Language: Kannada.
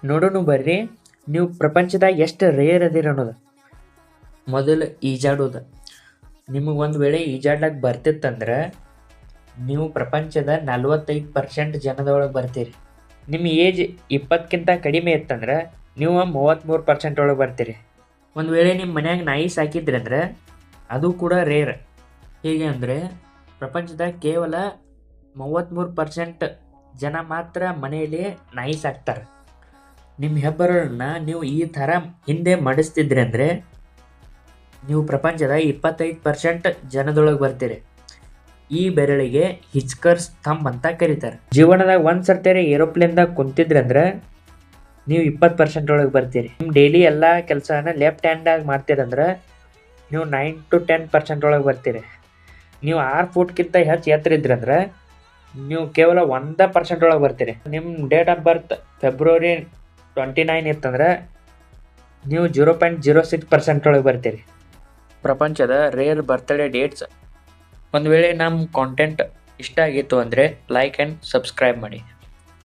ನೋಡೋಣ ಬರ್ರಿ ನೀವು ಪ್ರಪಂಚದಾಗ ಎಷ್ಟು ರೇರ್ ಅದಿರ ಅನ್ನೋದು. ಮೊದಲು ಈಜಾಡೋದು. ನಿಮಗೊಂದು ವೇಳೆ ಈಜಾಡ್ಲಕ್ಕೆ ಬರ್ತಿತ್ತಂದ್ರೆ ನೀವು ಪ್ರಪಂಚದ 45% ಜನದೊಳಗೆ ಬರ್ತೀರಿ. ನಿಮ್ಮ ಏಜ್ 20ಕ್ಕಿಂತ ಕಡಿಮೆ ಇತ್ತಂದ್ರೆ ನೀವು 33% ಒಳಗೆ ಬರ್ತೀರಿ. ಒಂದು ವೇಳೆ ನಿಮ್ಮ ಮನ್ಯಾಗ ನಾಯಿ ಸಾಕಿದ್ರಿ ಅಂದ್ರೆ ಅದು ಕೂಡ ರೇರ್. ಹೇಗೆ ಅಂದರೆ ಪ್ರಪಂಚದಾಗ ಕೇವಲ 33% ಜನ ಮಾತ್ರ ಮನೆಯಲ್ಲಿ ನಾಯಿ ಸಾಕ್ತಾರೆ. ನಿಮ್ಮ ಹೆಬ್ಬರಳನ್ನ ನೀವು ಈ ಥರ ಹಿಂದೆ ಮಡಿಸ್ತಿದ್ರಿ ಅಂದರೆ ನೀವು ಪ್ರಪಂಚದ 25% ಜನದೊಳಗೆ ಬರ್ತೀರಿ. ಈ ಬೆರಳಿಗೆ ಹಿಚ್ಕರ್ಸ್ ಥಂಬ್ ಅಂತ ಕರೀತಾರೆ. ಜೀವನದಾಗ ಒಂದು ಸರ್ತಿ ಏರೋಪ್ಲೇನ್ದಾಗ ಕುಂತಿದ್ರಿ ಅಂದ್ರೆ ನೀವು 20% ಒಳಗೆ ಬರ್ತೀರಿ. ನಿಮ್ಮ ಡೈಲಿ ಎಲ್ಲ ಕೆಲಸನ ಲೆಫ್ಟ್ ಹ್ಯಾಂಡಾಗಿ ಮಾಡ್ತೀರಂದ್ರೆ ನೀವು 9 to 10% ಒಳಗೆ ಬರ್ತೀರಿ. ನೀವು 6 ಫೂಟ್ಗಿಂತ ಹೆಚ್ಚು ಎತ್ತರ ಇದ್ರಂದ್ರೆ ನೀವು ಕೇವಲ 1% ಒಳಗೆ ಬರ್ತೀರಿ. ನಿಮ್ಮ ಡೇಟ್ ಆಫ್ ಬರ್ತ್ ಫೆಬ್ರವರಿ 29 ಇತ್ತಂದ್ರೆ ನೀವು 0.06% ಒಳಗೆ ಬರ್ತೀರಿ. ಪ್ರಪಂಚದ ರೇರ್ ಬರ್ತ್ಡೇ ಡೇಟ್ಸ್. ಒಂದು ವೇಳೆ ನಮ್ಮ ಕಾಂಟೆಂಟ್ ಇಷ್ಟ ಆಗಿತ್ತು ಅಂದರೆ ಲೈಕ್ ಆ್ಯಂಡ್ ಸಬ್ಸ್ಕ್ರೈಬ್ ಮಾಡಿ.